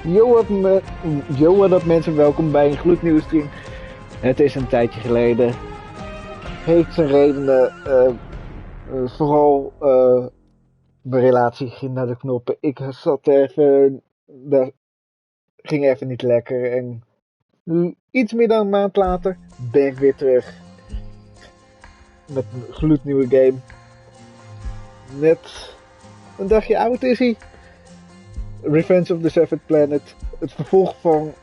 Yo, wat up mensen, welkom bij een gloednieuwe stream. Het is een tijdje geleden. Heeft zijn redenen, vooral mijn relatie ging naar de knoppen. Ik zat even, dat ging even niet lekker en iets meer dan een maand later ben ik weer terug. Met een gloednieuwe game. Net een dagje oud is hij. Revenge of the Seventh Planet. Het vervolg van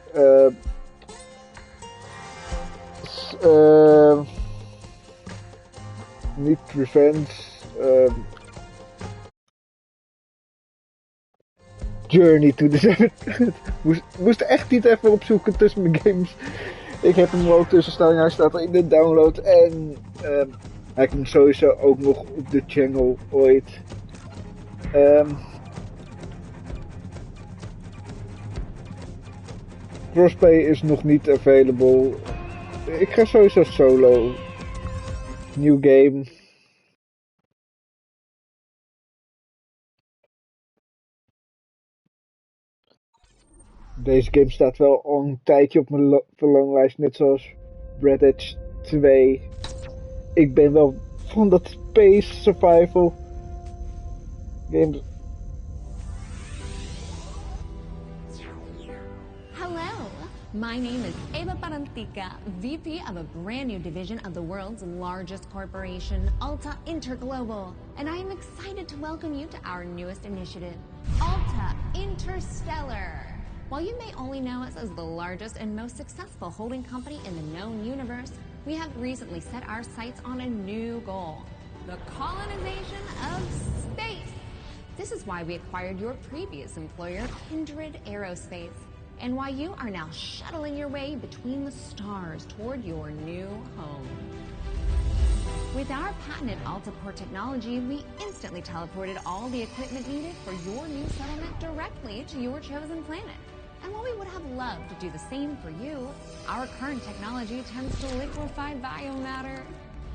niet Revenge. Journey to the Seventh Planet. Moest echt niet even opzoeken tussen mijn games. Ik heb hem er ook tussen staan. Hij staat in de download. En hij komt sowieso ook nog op de channel ooit. Crossplay is nog niet available. Ik ga sowieso solo. New game. Deze game staat wel al een tijdje op mijn verlanglijst, net zoals Red Edge 2. Ik ben wel van dat space survival games. Hello, my name is Eva Parantica, VP of a brand new division of the world's largest corporation, Alta Interglobal, and I am excited to welcome you to our newest initiative, Alta Interstellar. While you may only know us as the largest and most successful holding company in the known universe, we have recently set our sights on a new goal, the colonization of space. This is why we acquired your previous employer, Kindred Aerospace, and why you are now shuttling your way between the stars toward your new home. With our patented Altaport technology, we instantly teleported all the equipment needed for your new settlement directly to your chosen planet. And while we would have loved to do the same for you, our current technology tends to liquefy biomatter.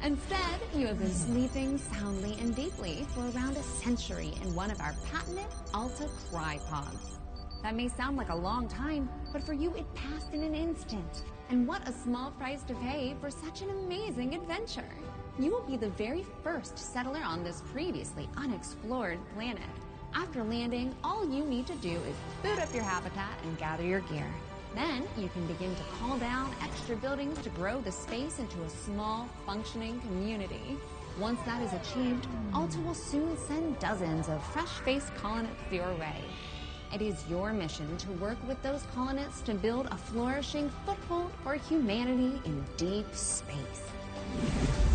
Instead, you have been sleeping soundly and deeply for around a century in one of our patented Alta Crypods. That may sound like a long time, but for you it passed in an instant. And what a small price to pay for such an amazing adventure. You will be the very first settler on this previously unexplored planet. After landing, all you need to do is boot up your habitat and gather your gear. Then you can begin to call down extra buildings to grow the space into a small, functioning community. Once that is achieved, Alta will soon send dozens of fresh-faced colonists your way. It is your mission to work with those colonists to build a flourishing foothold for humanity in deep space.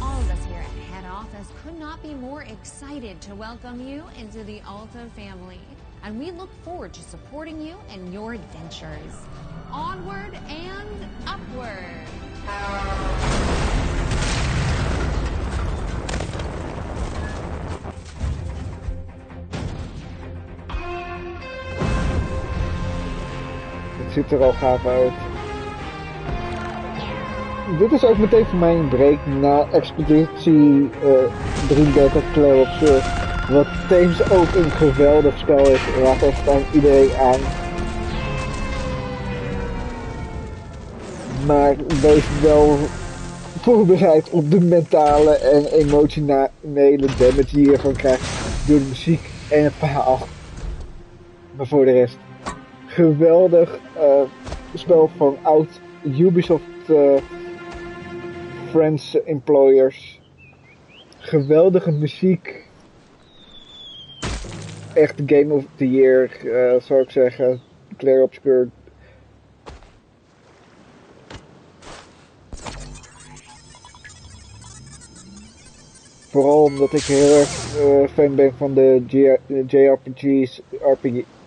All of us here at Head Office could not be more excited to welcome you into the Alta family, and we look forward to supporting you in your adventures. Onward and upward! Het ziet er al gaaf uit. Dit is ook meteen voor mij een break na Expeditie 33 Clair Obscur. Wat tevens ook een geweldig spel is. Raad echt aan iedereen aan. Maar wees wel voorbereid op de mentale en emotionele damage die je hiervan krijgt door de muziek en het verhaal. Maar voor de rest, geweldig spel van oud Ubisoft Friends Employers. Geweldige muziek. Echt Game of the Year, zou ik zeggen. Clair Obscur. Vooral omdat ik heel erg fan ben van de JRPG's,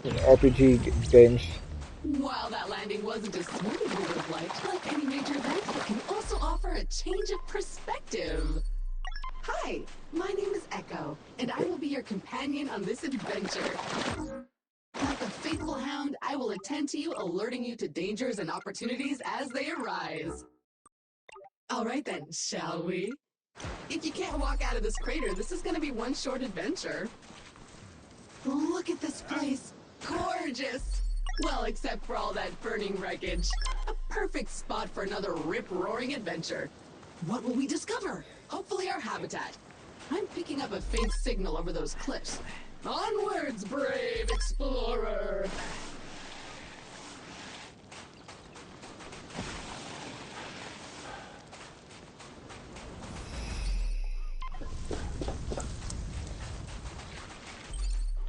RPG games. While that landing wasn't as smooth as we would have liked, like any major event, it can also offer a change of perspective. Hi, my name is Echo, and I will be your companion on this adventure. Like a faithful hound, I will attend to you, alerting you to dangers and opportunities as they arise. All right then, shall we? If you can't walk out of this crater, this is gonna be one short adventure. Look at this place. Gorgeous. Well, except for all that burning wreckage. A perfect spot for another rip-roaring adventure. What will we discover? Hopefully our habitat. I'm picking up a faint signal over those cliffs. Onwards, brave explorer!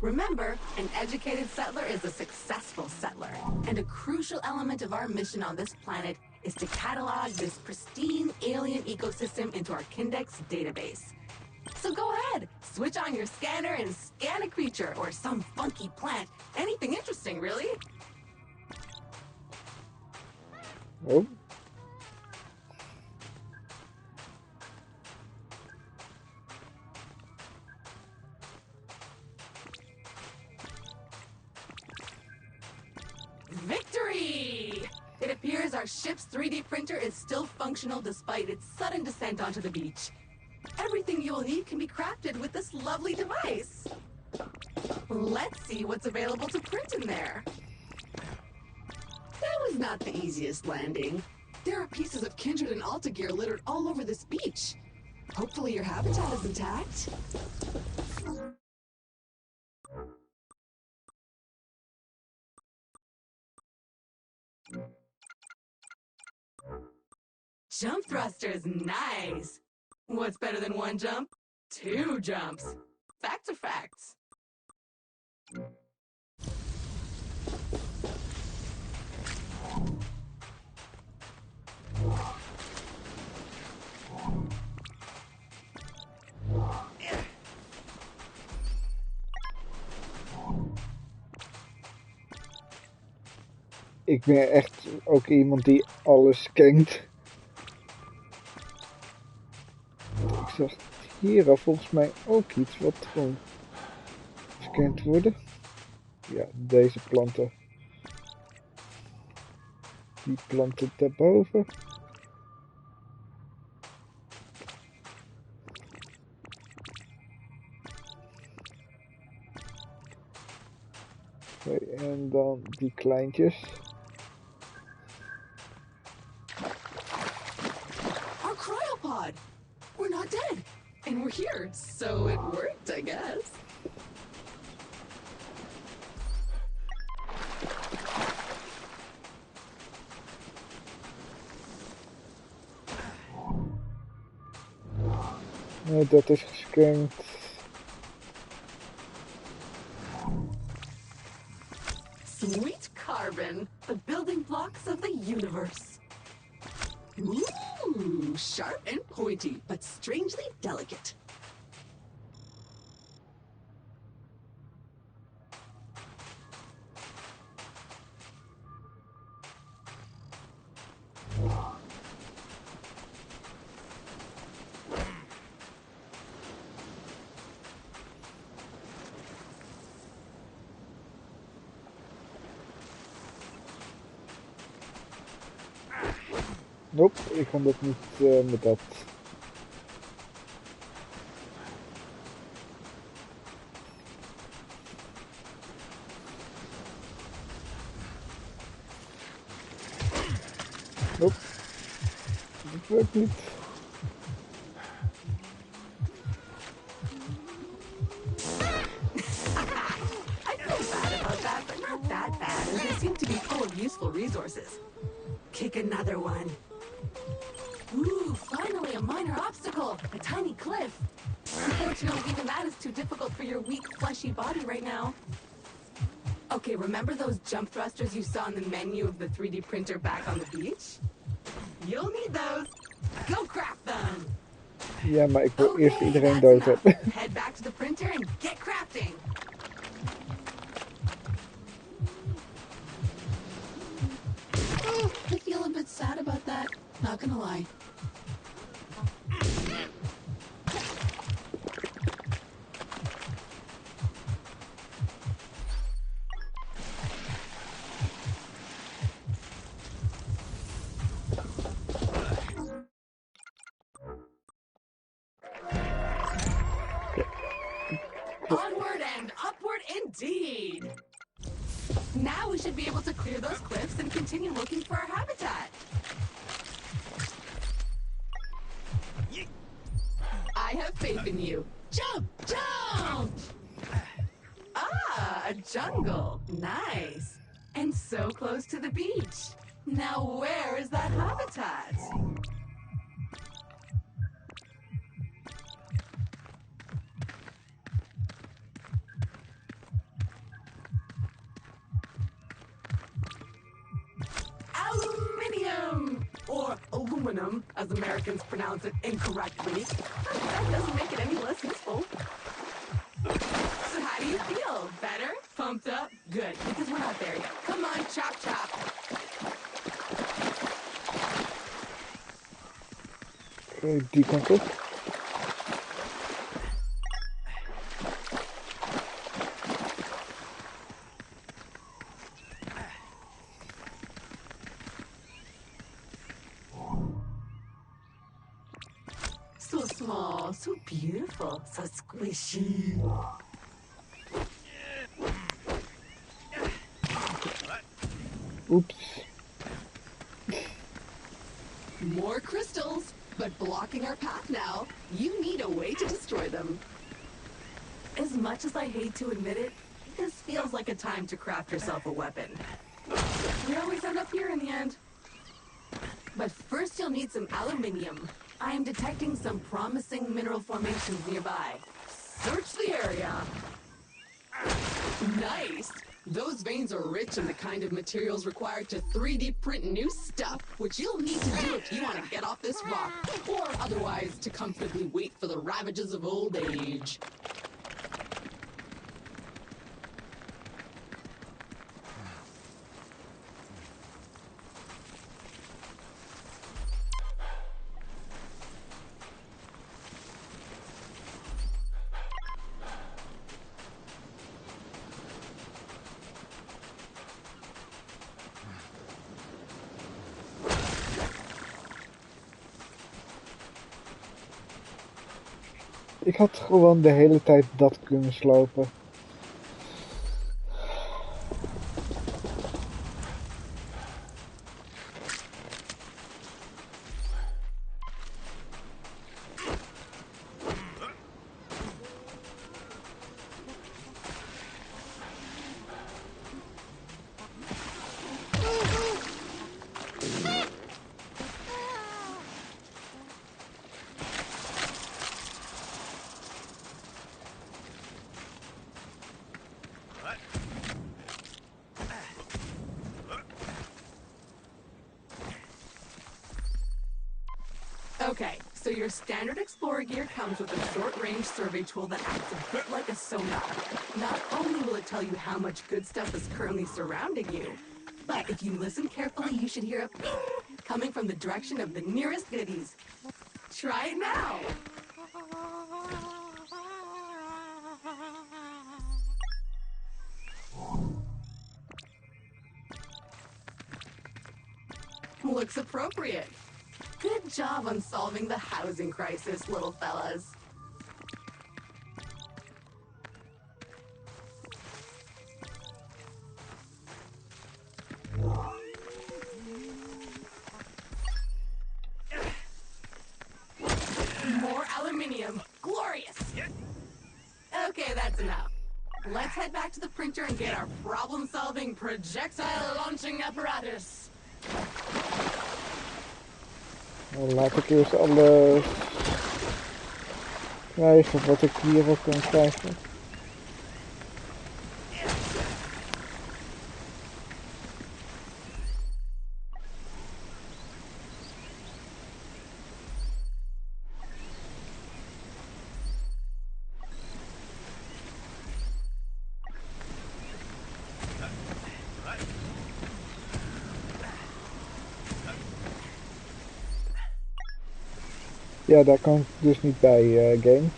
Remember, an educated settler is a successful settler. And a crucial element of our mission on this planet is to catalog this pristine alien ecosystem into our Kindex database. So go ahead, switch on your scanner and scan a creature or some funky plant. Anything interesting, really. Oh. Victory! It appears our ship's 3D printer is still functional despite its sudden descent onto the beach. Everything you'll need can be crafted with this lovely device. Let's see what's available to print in there. That was not the easiest landing. There are pieces of Kindred and Alta gear littered all over this beach. Hopefully your habitat is intact. Jump thrusters, nice! What's better than one jump? Two jumps. Facts are facts. Ik ben echt ook iemand die alles scant. Ik zag hier al volgens mij ook iets wat gewoon gescand worden. Ja, deze planten. Die planten daarboven. Oké, en dan die kleintjes. Our cryopod! We're not dead! And we're here, so it worked, I guess. Nee, dat is gescand. Sweet carbon, the building blocks of the universe. Ooh, sharp and pointy, but strangely delicate. Nope, ik kan dat niet met dat. Nope, dat werkt niet. I feel bad about that, but not that bad, as they seem to be full of useful resources. Kick another one. Ooh, finally a minor obstacle, a tiny cliff. Unfortunately, even that is too difficult for your weak, fleshy body right now. Okay, remember those jump thrusters you saw in the menu of the 3D printer back on the beach? You'll need those. Go craft them. Ja, maar ik wil eerst Okay, iedereen that's dood enough. hebben. Head back to the printer and get crafting. Oh, I feel a bit sad about that. Not gonna lie. Onward and upward indeed. Now is should be able to clear those cliffs and continue looking for our habitat. I have faith in you. Jump! Jump! Ah, a jungle. Nice. And so close to the beach. Now where is that habitat? Aluminium! Or aluminum, as Americans pronounce it incorrectly. That doesn't make it any less useful. So how do you feel? Better? Pumped up? Good, because we're not there yet. Come on, chop chop. Die kant op. So small, so beautiful, so squishy. Oeps. More crystals, but blocking our path now. You need a way to destroy them. As much as I hate to admit it, this feels like a time to craft yourself a weapon. We always end up here in the end. But first you'll need some aluminium. I am detecting some promising mineral formations nearby. Search the area. Nice! Those veins are rich in the kind of materials required to 3D print new stuff, which you'll need to do if you want to get off this rock, or otherwise to comfortably wait for the ravages of old age. Ik had gewoon de hele tijd dat kunnen slopen. Okay, so your standard Explorer gear comes with a short-range survey tool that acts a bit like a sonar. Not only will it tell you how much good stuff is currently surrounding you, but if you listen carefully, you should hear a ping coming from the direction of the nearest goodies. Try it now! Looks appropriate. Good job on solving the housing crisis, little fellas. More aluminium. Glorious. Okay, that's enough. Let's head back to the printer and get our problem-solving projectile launching apparatus. Dan laat ik eerst alles krijgen wat ik hierop kan krijgen. Ja, daar kan ik dus niet bij, game.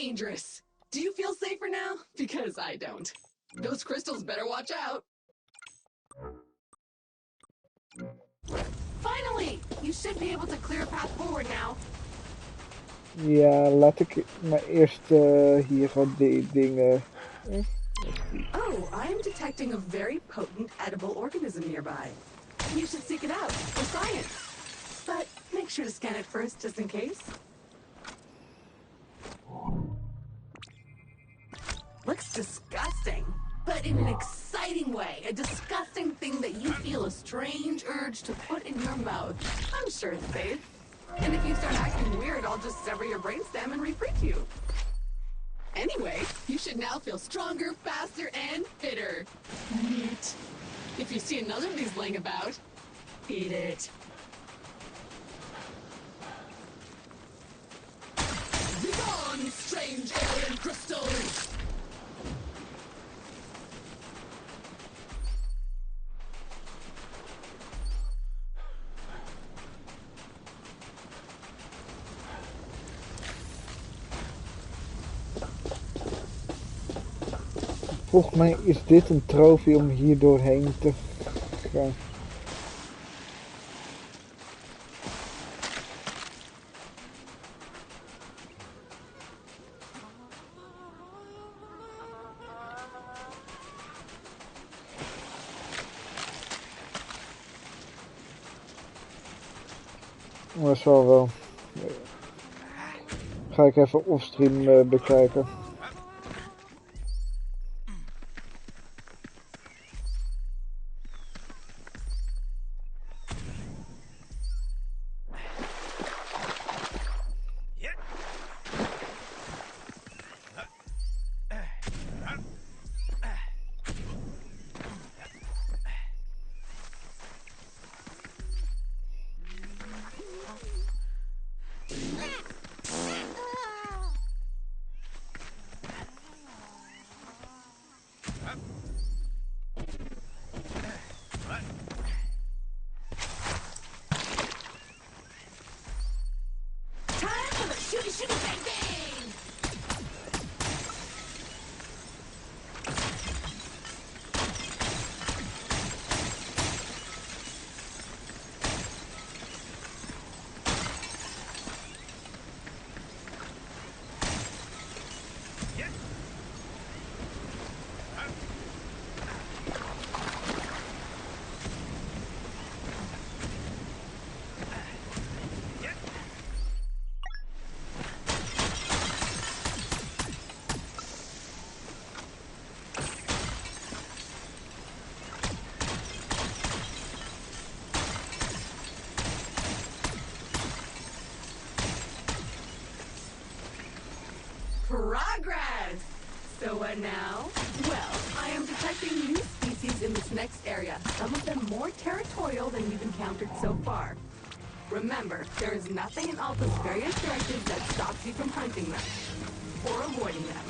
dangerous. Do you feel safer now? Because I don't. Those crystals better watch out. Finally! You should be able to clear a path forward now. Ja, laat ik maar eerst hier wat dingen... Oh, I am detecting a very potent edible organism nearby. You should seek it out for science. But make sure to scan it first, just in case. Looks disgusting, but in an exciting way. A disgusting thing that you feel a strange urge to put in your mouth. I'm sure it's safe. And if you start acting weird, I'll just sever your brainstem and refreak you. Anyway, you should now feel stronger, faster, and fitter. Neat. If you see another of these laying about, eat it. Begone, strange alien crystals! Volgens mij is dit een trofee om hier doorheen te gaan. Dat zal wel. Ga ik even offstream bekijken. Progress! So what now? Well, I am detecting new species in this next area, some of them more territorial than you've encountered so far. Remember, there is nothing in Alta's various directives that stops you from hunting them, or avoiding them,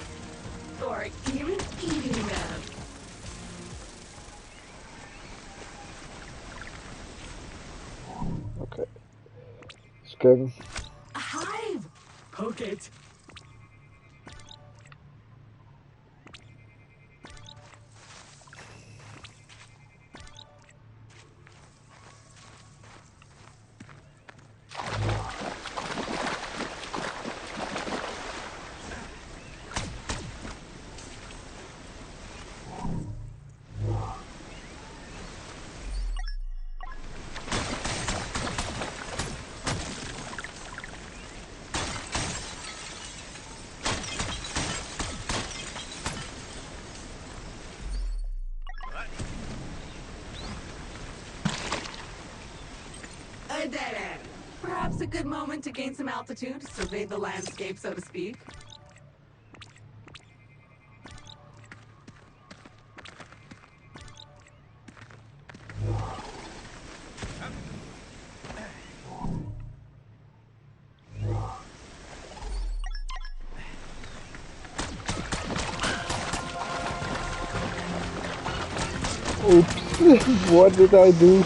or even eating them. Okay. Scan. A hive! Poke it. A dead end. Perhaps a good moment to gain some altitude, survey the landscape, so to speak. Oops, what did I do?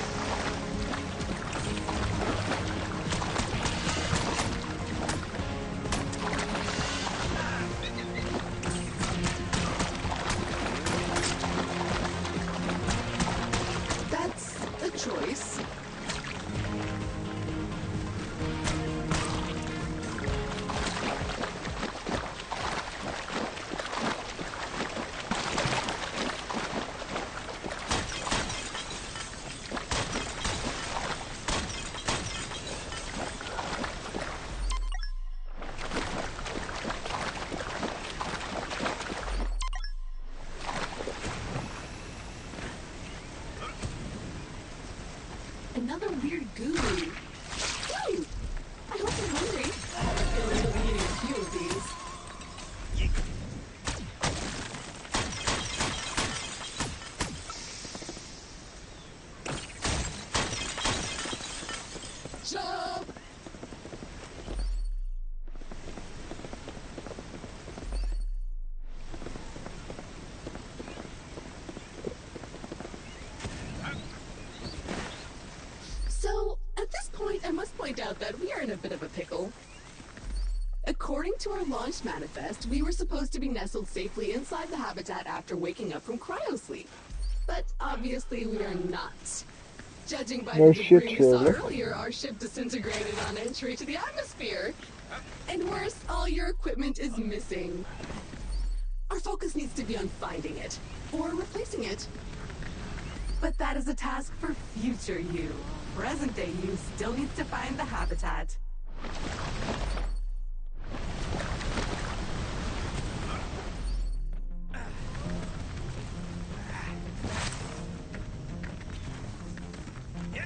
goo. Ooh, I hope you're hungry. I have a feeling you'll be eating a few of these. Jump! So, at this point, I must point out that we are in a bit of a pickle. According to our launch manifest, we were supposed to be nestled safely inside the habitat after waking up from cryosleep. But obviously we are not. Judging by No the debris shit, we saw Sherlock. earlier, our ship disintegrated on entry to the atmosphere. And worse, all your equipment is missing. Our focus needs to be on finding it, or replacing it. But that is a task for future you. Present-day you still needs to find the habitat.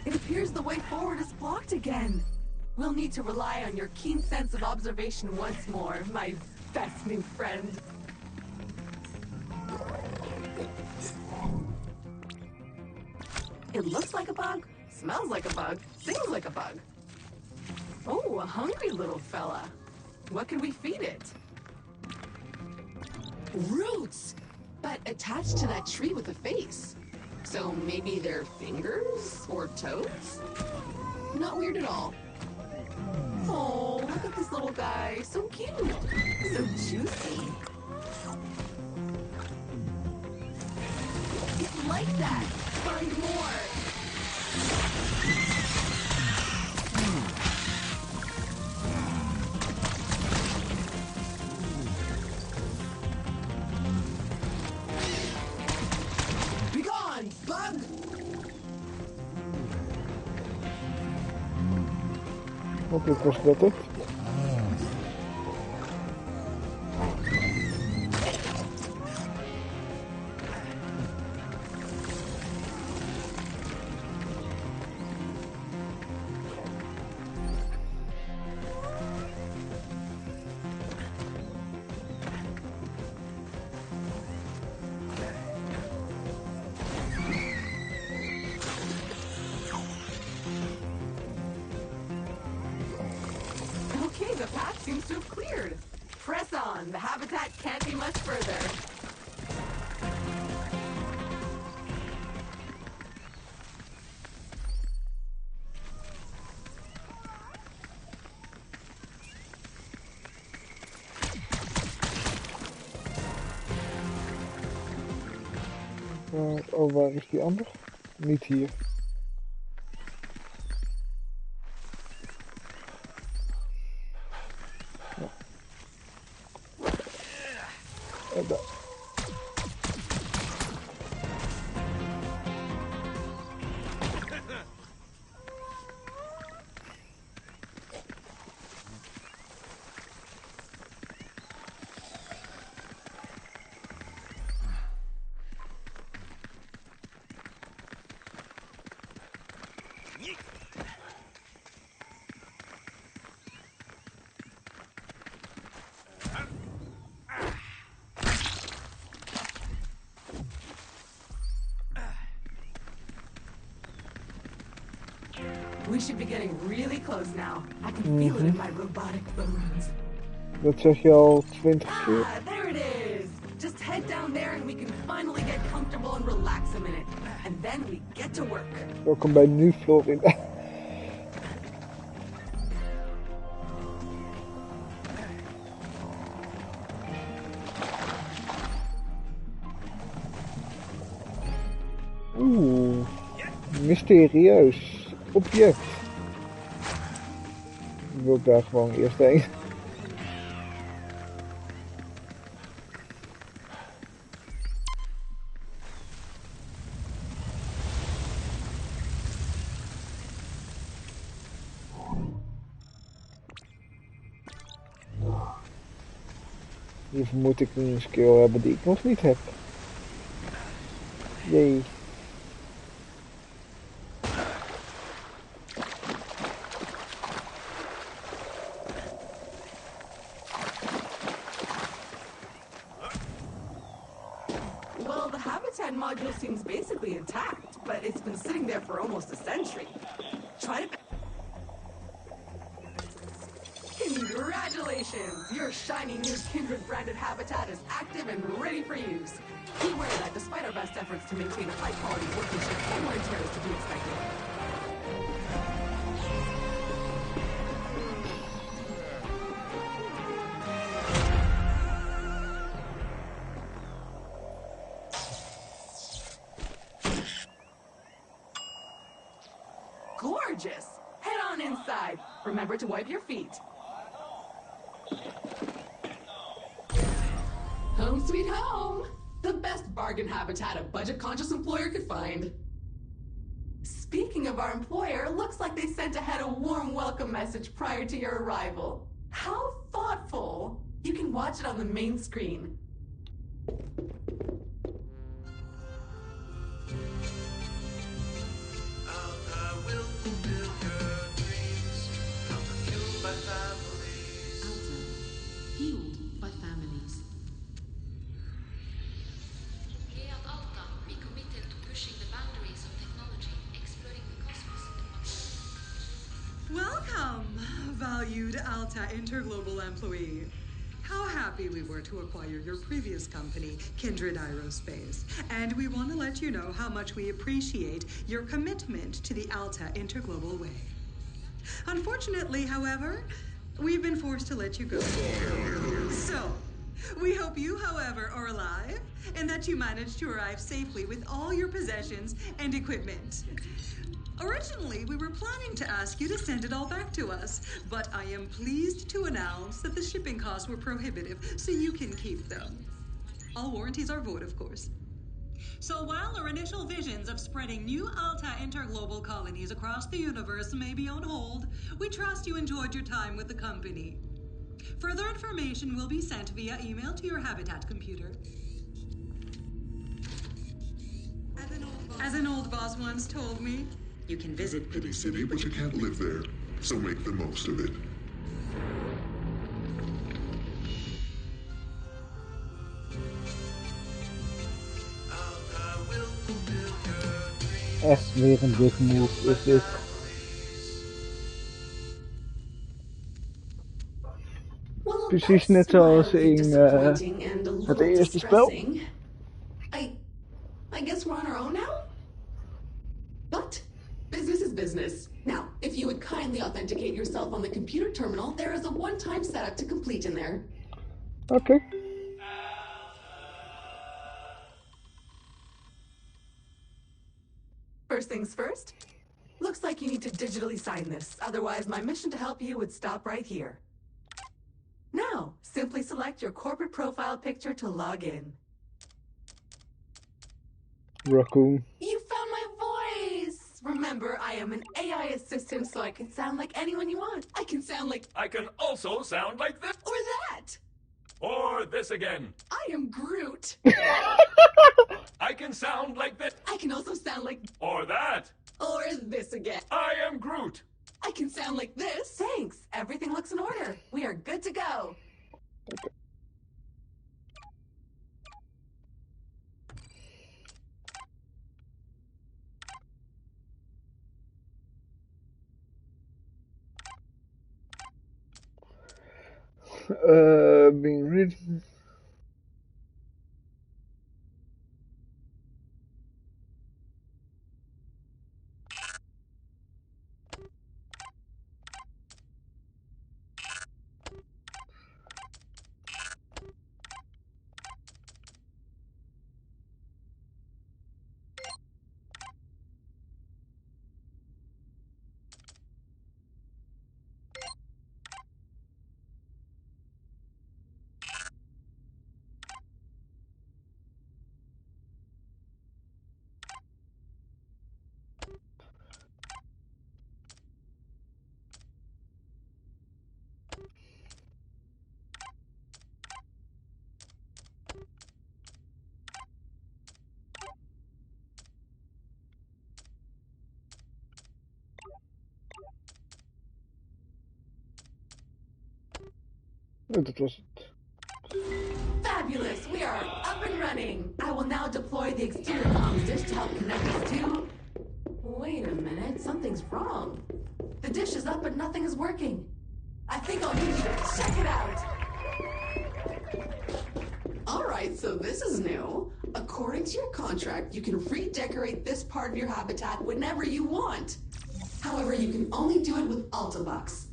It appears the way forward is blocked again. We'll need to rely on your keen sense of observation once more, my best new friend. It looks like a bug, smells like a bug, sings like a bug. Oh, a hungry little fella. What can we feed it? Roots! But attached to that tree with a face. So maybe they're fingers or toes? Not weird at all. Oh, look at this little guy. So cute. So juicy. It's like that. Find more. Be gone, bug! Hopelijk was dat het. Okay, the path seems to have cleared. Press on. The habitat can't be much further. Oh, waar is die ander? Niet hier. Ja. Daar. We should be getting really close now. I can feel it in my robotic bones. Dat zeg je al 20 keer. Ah, there it is. Just head down there and we can finally get comfortable and relax a minute. And then we get to work. Welkom bij Nu Florida. Oeh, mysterieus object. Ik wil daar gewoon eerst heen. Hiervoor moet ik een skill hebben die ik nog niet heb. Jee. iPad module seems basically intact, but it's been sitting there for almost a century. Try to... Congratulations! Your shiny new Kindred branded habitat is active and ready for use. Be aware that despite our best efforts to maintain high quality workmanship, some wear and tear is to be expected. Gorgeous! Head on inside. Remember to wipe your feet. Home sweet home! The best bargain habitat a budget-conscious employer could find. Speaking of our employer, looks like they sent ahead a warm welcome message prior to your arrival. How thoughtful! You can watch it on the main screen. Valued Alta Interglobal employee. How happy we were to acquire your previous company, Kindred Aerospace. And we want to let you know how much we appreciate your commitment to the Alta Interglobal way. Unfortunately, however, we've been forced to let you go. So, we hope you, however, are alive and that you managed to arrive safely with all your possessions and equipment. Originally, we were planning to ask you to send it all back to us, but I am pleased to announce that the shipping costs were prohibitive, so you can keep them. All warranties are void, of course. So while our initial visions of spreading new Alta Interglobal colonies across the universe may be on hold, we trust you enjoyed your time with the company. Further information will be sent via email to your Habitat computer. As an old boss once told me, you can visit Pity City, but you can't live there, so make the most of it. Echt weer een big move is dit. Precies net zoals in het eerste spel. I guess we're on our own now? But business is business. Now, if you would kindly authenticate yourself on the computer terminal, there is a one-time setup to complete in there. Okay. First things first. Looks like you need to digitally sign this. Otherwise, my mission to help you would stop right here. Now, simply select your corporate profile picture to log in. Raccoon. You found my voice! Remember, I am an AI assistant, so I can sound like anyone you want. I can sound like... I can also sound like this. Or that! Or this again. I am Groot. I can sound like this. I can also sound like... Or that. Or this again. I am Groot. I can sound like this. Thanks. Everything looks in order. We are good to go. Okay. Being written. Oh, dat was het. Fabulous. Fabulous! We are up and running! I will now deploy the exterior comms dish to help connect us to... Wait a minute, something's wrong. The dish is up but nothing is working. I think I'll need you to check it out! Alright, so this is new. According to your contract, you can redecorate this part of your habitat whenever you want. However, you can only do it with Altabucks.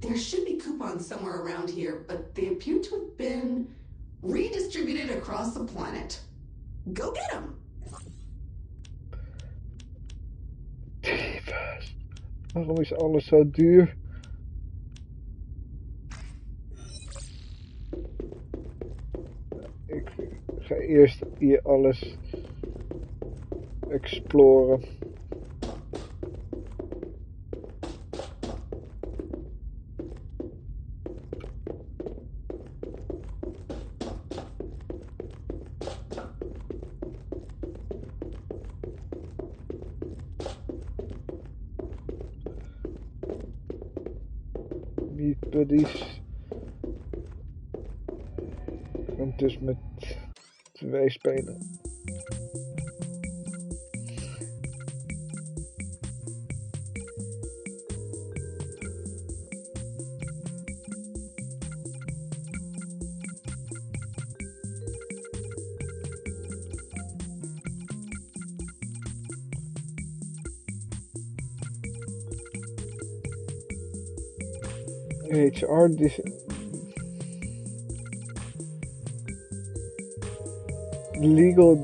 There should be coupons somewhere around here, but they appear to have been redistributed across the planet. Go get them! Waarom is alles zo duur? Ik ga eerst hier alles exploren. Meat buddies. Ik kan dus met 2 spelen. HR legal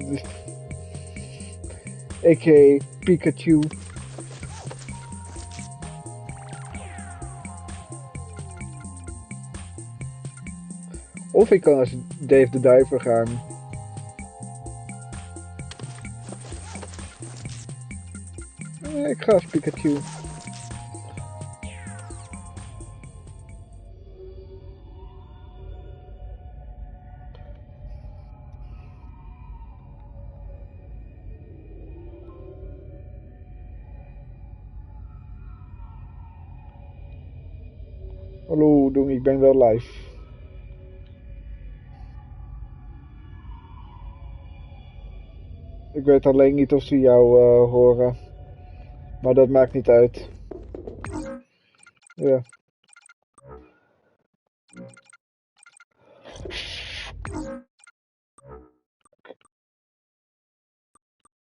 aka Pikachu. Of ik kan als Dave de Diver gaan. Ik ga als Pikachu. Hallo Dong, ik ben wel live. Ik weet alleen niet of ze jou horen. Maar dat maakt niet uit. Ja.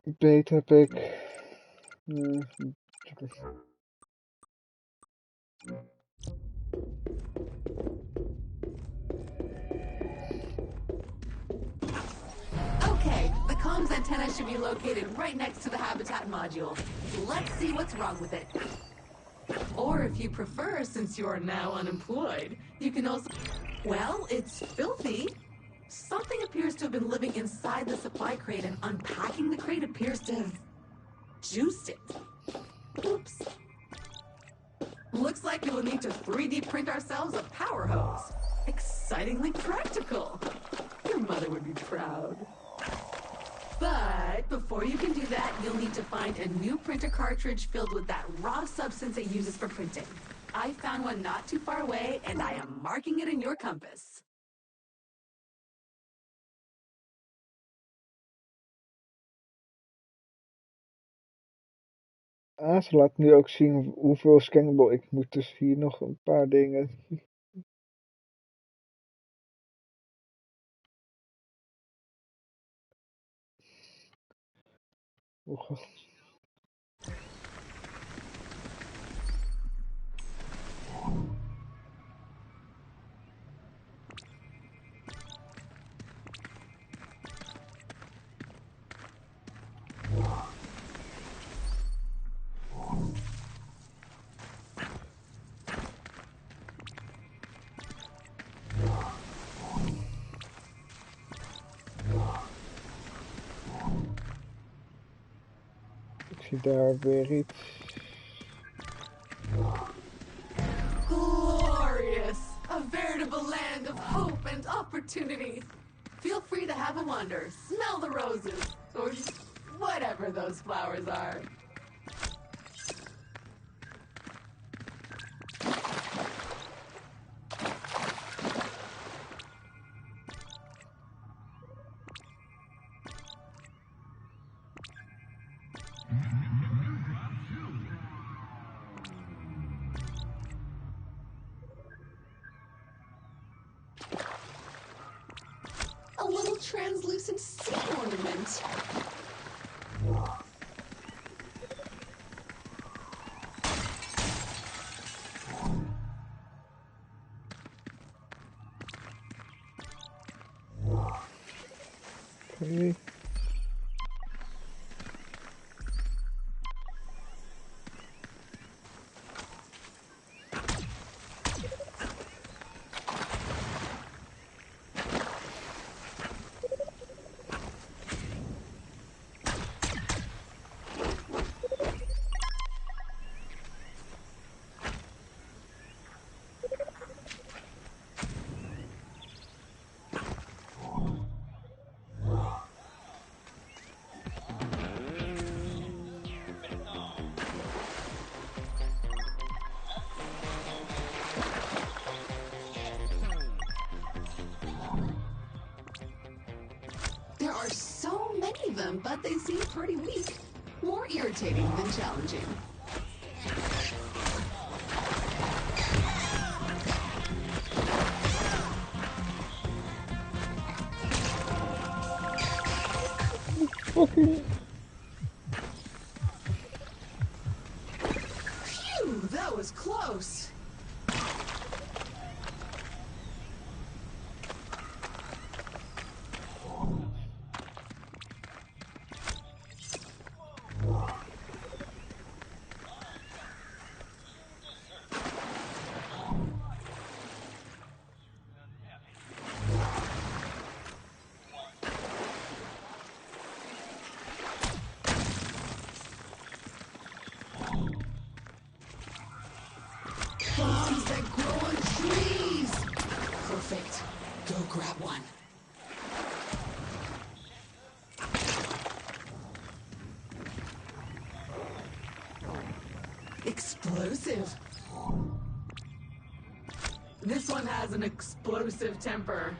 Beet heb ik. Okay, the comms antenna should be located right next to the habitat module. Let's see what's wrong with it. Or if you prefer, since you're now unemployed, you can also... Well, it's filthy. Something appears to have been living inside the supply crate, and unpacking the crate appears to have juiced it. Oops. Looks like we will need to 3D print ourselves a power hose. Excitingly practical. Your mother would be proud. But before you can do that, you'll need to find a new printer cartridge filled with that raw substance it uses for printing. I found one not too far away, and I am marking it in your compass. Ze laat nu ook zien hoeveel scannable ik moet. Dus hier nog een paar dingen. Ik zie daar weer iets. Glorious! A veritable land of hope and opportunity. Feel free to have a wander, smell the roses, or whatever those flowers are. little translucent sea ornament. Okay. There are so many of them, but they seem pretty weak. More irritating than challenging. Fucking. Phew, that was close. Bombs that grow on trees! Perfect. Go grab one. Explosive. This one has an explosive temper.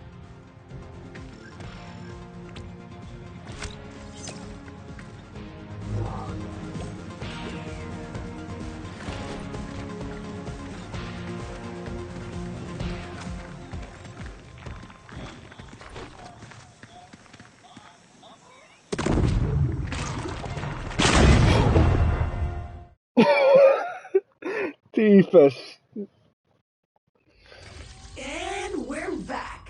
Tyfus. And we're back.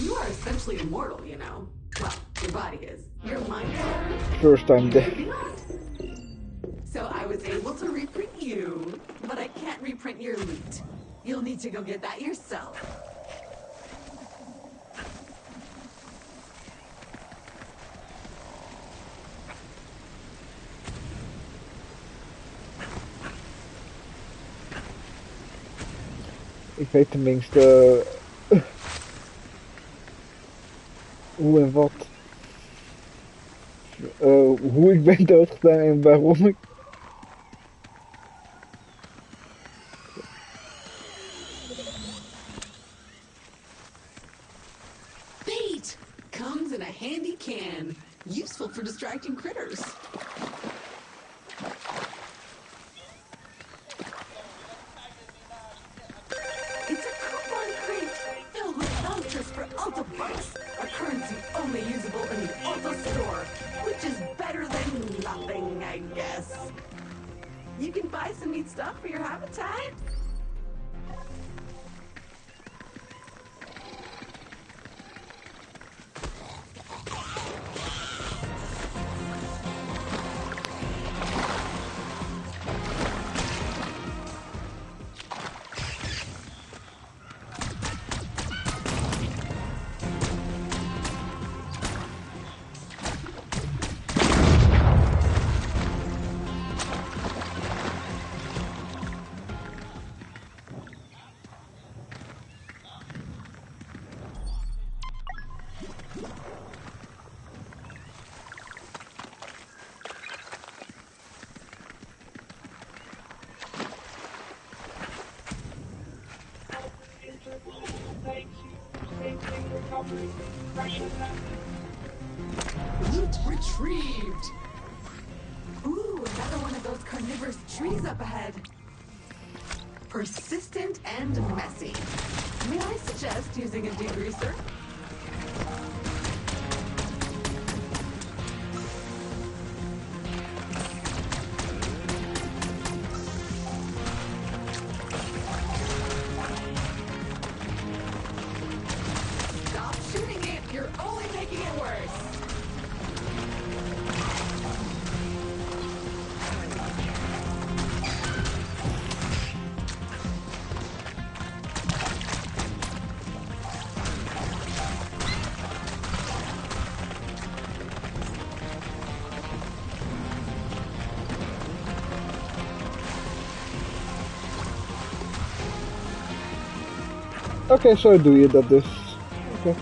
You are essentially immortal, you know. Well, your body is. Your mind is. First time dead. Maybe not. So I was able to reprint you, but I can't reprint your loot. You'll need to go get that yourself. Ik weet tenminste hoe en wat. Hoe ik ben doodgedaan en waarom ik. Bait comes in a handy can, useful for distracting critters. It's a coupon crate filled with vouchers for Ulta Bucks, a currency only usable in the Ulta store, which is better than nothing, I guess. You can buy some neat stuff for your habitat. Loot retrieved. Ooh, another one of those carnivorous trees up ahead. Persistent and messy. May I suggest using a degreaser? Oké, zo doe je dat dus. Oké.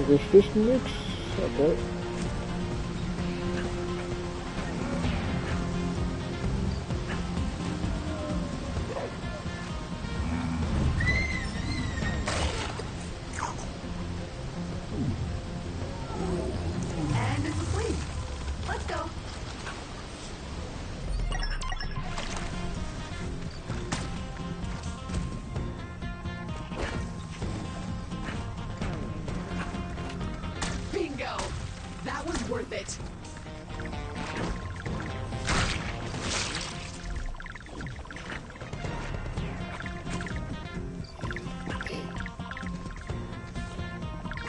Er is dus niks. Oké. And it's asleep. Let's go. Bingo! That was worth it.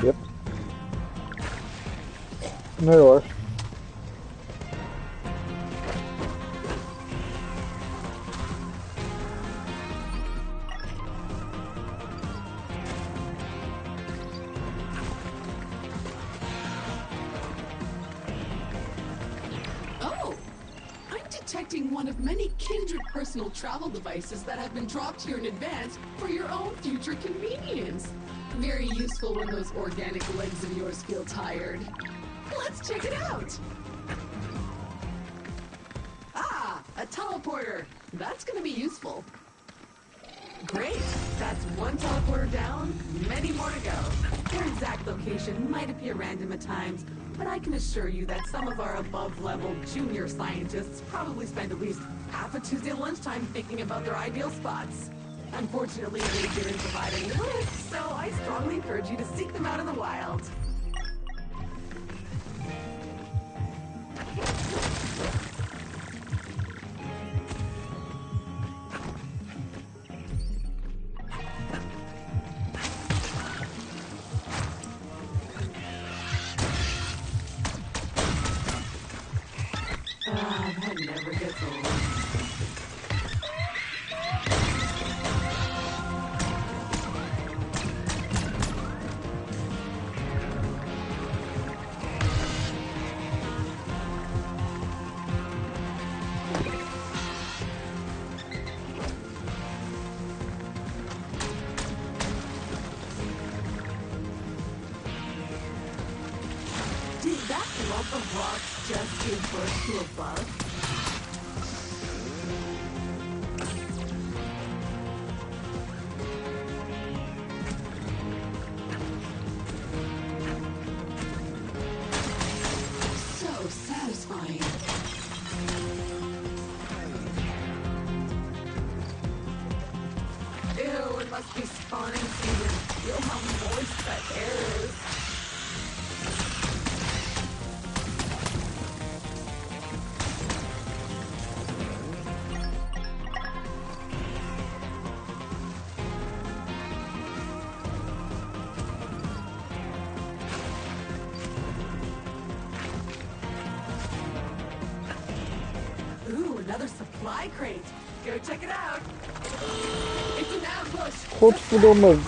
Yep. Nee hoor. Oh! I'm detecting one of many kindred personal travel devices that have been dropped here in advance for your own future convenience. Very useful when those organic legs of yours feel tired. Let's check it out! Ah, a teleporter. That's gonna be useful. Great. That's one teleporter down, many more to go. Their exact location might appear random at times, but I can assure you that some of our above-level junior scientists probably spend at least half a Tuesday lunchtime thinking about their ideal spots. Unfortunately, they didn't provide any lists, so I strongly encourage you to seek them out in the wild. Ah, that never gets old. Did that lump of rocks just give birth to a bug? So satisfying. Ew, it must be spawning season. Feel how moist that air is. Ooh, another supply crate. Go check it out. It's an ambush. Godverdomme.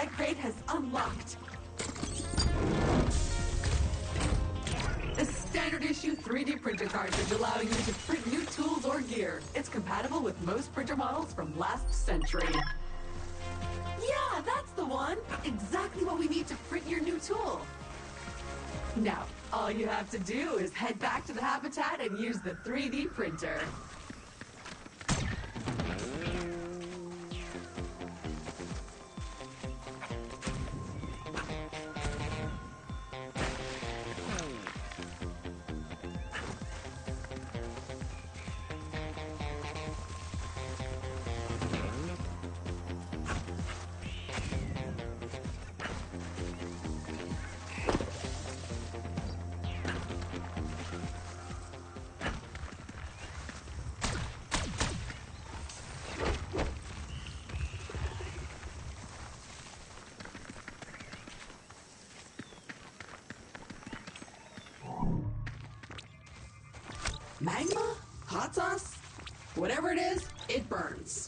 light crate has unlocked. A standard issue 3D printer cartridge allowing you to print new tools or gear. It's compatible with most printer models from last century. Yeah, that's the one! Exactly what we need to print your new tool. Now, all you have to do is head back to the habitat and use the 3D printer. Magma? Hot sauce? Whatever it is, it burns.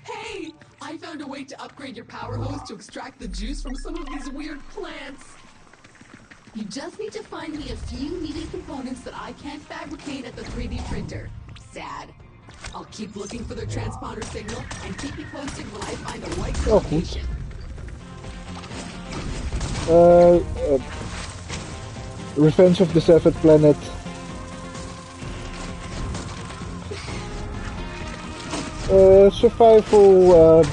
Hey! I found a way to upgrade your power hose to extract the juice from some of these weird plants. You just need to find me a few needed components that I can't fabricate at the 3D printer. Sad. I'll keep looking for the transponder signal and keep you posted when I find the right location. Revenge of the Seventh Planet. Survival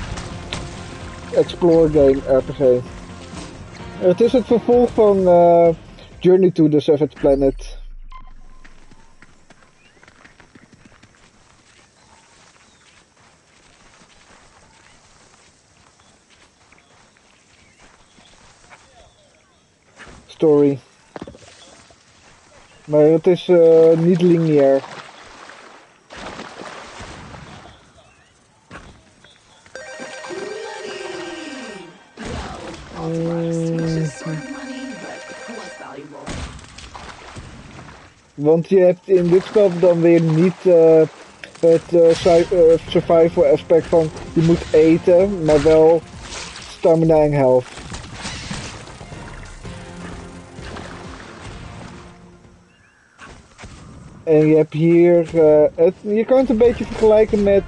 Explore Game RPG. Het is het vervolg van Journey to the Seventh Planet. Story. Maar het is niet lineair. Want je hebt in dit spel dan weer niet het survival aspect van je moet eten, maar wel stamina en health. En je hebt hier, je kan het een beetje vergelijken met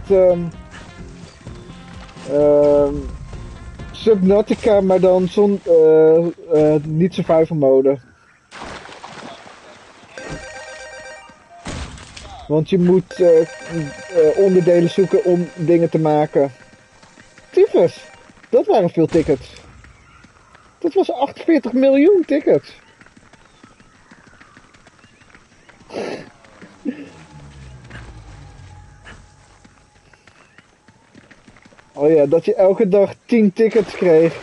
Subnautica, maar dan niet survival mode. Want je moet onderdelen zoeken om dingen te maken. Tyfus, dat waren veel tickets. Dat was 48 miljoen tickets. Oh ja, dat je elke dag 10 tickets kreeg.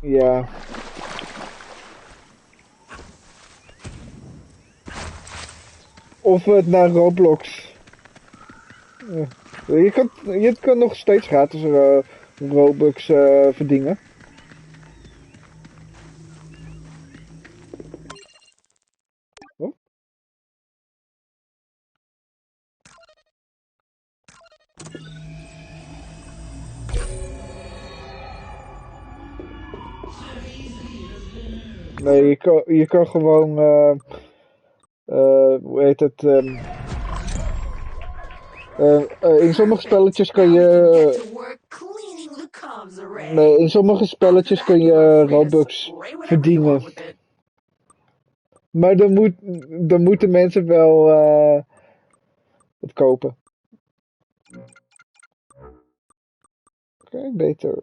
Ja. Of het naar Roblox. Je kan nog steeds gratis Robux verdienen. Oh. Nee, je kan gewoon hoe heet het? In sommige spelletjes kan je. Nee, in sommige spelletjes kun je Robux verdienen. Maar dan moeten mensen wel het kopen. Oké, beter.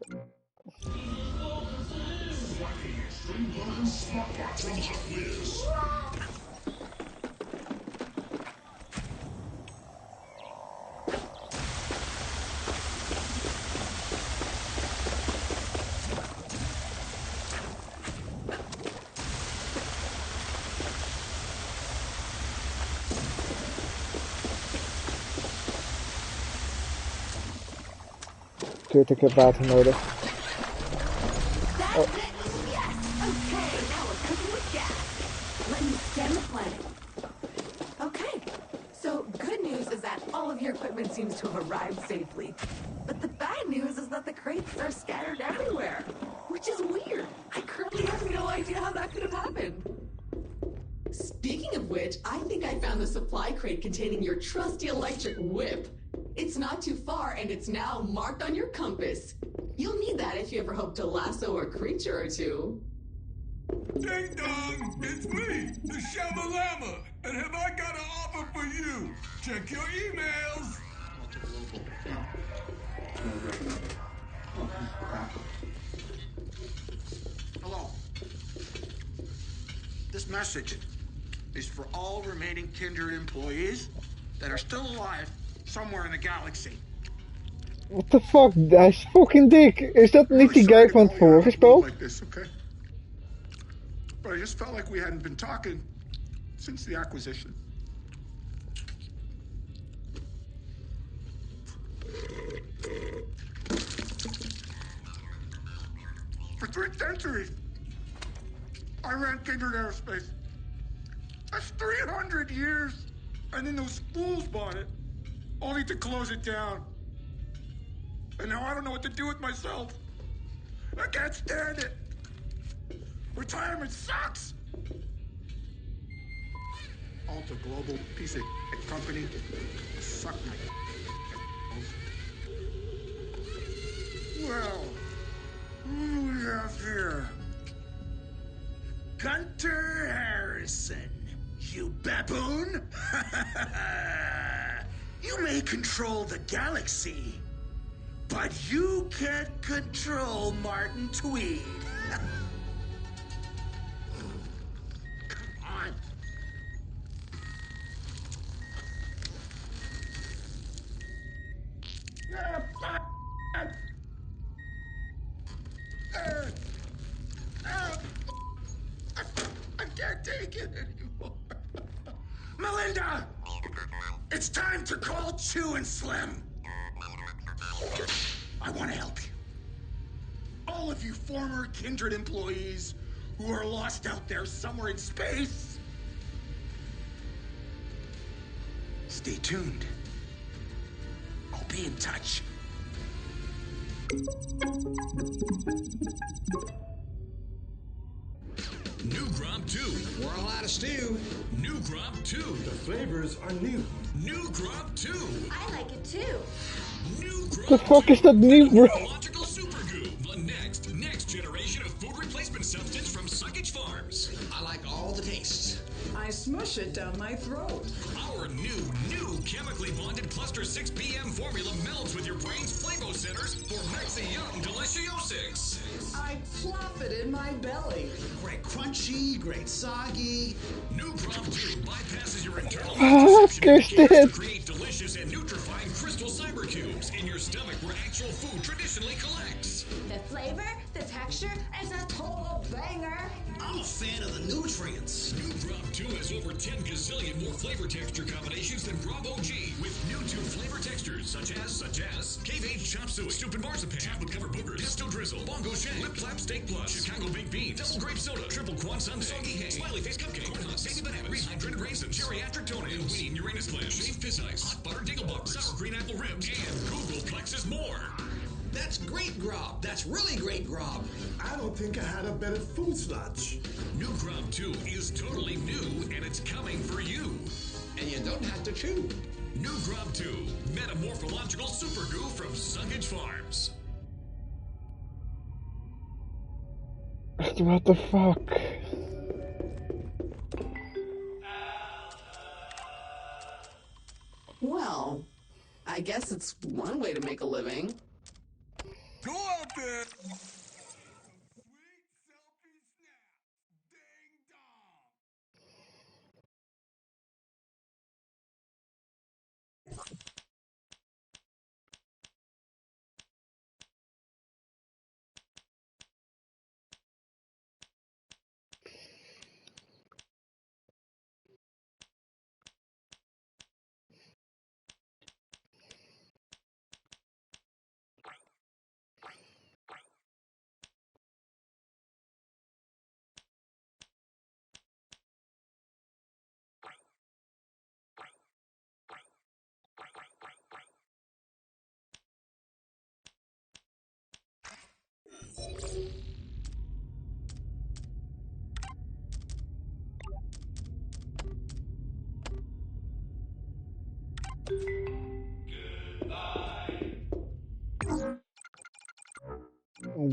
Kut, ik heb water nodig. Oh. Okay, so good news is that all of your equipment shipment seems to have arrived safely. But the bad news is that the crates are scattered everywhere, which is weird. I currently have no idea how that could have happened. Speaking of which, I think I found the supply crate containing your trusty electric whip. It's not too far, and it's now marked on your compass. You'll need that if you ever hope to lasso a creature or two. Ding dong! It's me, the Shamalama! And have I got an offer for you? Check your emails! Hello. This message is for all remaining Kindred employees that are still alive somewhere in the galaxy. What the fuck? Hij is fucking dik. Is dat niet die guy van het vorige spel? Like this, okay? But I just felt like we hadn't been talking since the acquisition. For 3 centuries, I ran Kindred Aerospace. That's 300 years. And then those fools bought it, only to close it down. And now I don't know what to do with myself. I can't stand it. Retirement sucks. Alta Global, piece of company. Suck my. Well, who do we have here? Gunter Harrison, you baboon! You may control the galaxy, but you can't control Martin Tweed. Come on. I can't take it anymore. Melinda! It's time to call Chew and Slim. I want to help you. All of you former Kindred employees who are lost out there somewhere in space. Stay tuned. I'll be in touch. New Gromp 2. We're all out of stew. New Gromp 2. The flavors are new. New Gromp 2. I like it too. New Gromp The fuck is dat nieuw, bro? Biological Super Goo. The next generation of food replacement substance from Suckage Farms. I like all the tastes. I smush it down my throat. Our new chemically bonded Cluster 6 PM formula melds with your brain's flavo centers for Maxi Yum Deliciosics. I plop it in my belly. Great crunchy, great soggy. New Gromp 2 bypasses your internal Fuck is to dit? create delicious and nutrifying crystal cyber cubes in your stomach where actual food traditionally collects. The flavor, the texture, it's a total banger. I'm a fan of the nutrients. New Gromp 2 has over 10 gazillion more flavor texture combinations than Gromp OG, with new 2 flavor textures such as cave-aged chop suey, stupid marzipan, tablet cover boogers, pesto drizzle, bongo shank, lip flap steak plus, Chicago baked beans, double grape soda, triple quan sundae, soggy hay, smiley face cupcake, corn husks, baby bananas, rehydrated raisins, geriatric toenails, winning Uranus clams, shaved fizz ice, hot butter dinglebugs, sour green apple ribs, and Googleplex is more. That's great grub. That's really great grub. I don't think I had a better food sludge. New Gromp 2 is totally new, and it's coming for you. And you don't have to chew. New Gromp 2, Metamorphological Super Goo from Suckage Farms. What the fuck? Well, I guess it's one way to make a living. Go out there!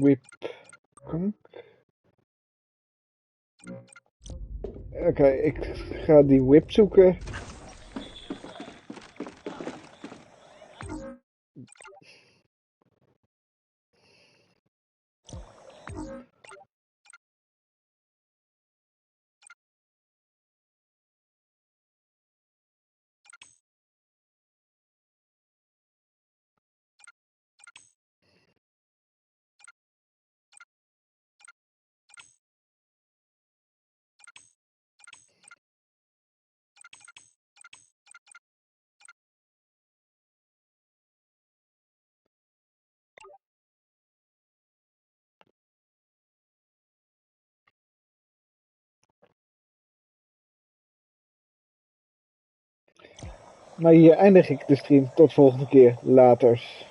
whip. Oké, ik ga die whip zoeken. Maar hier eindig ik de stream. Tot volgende keer. Laters.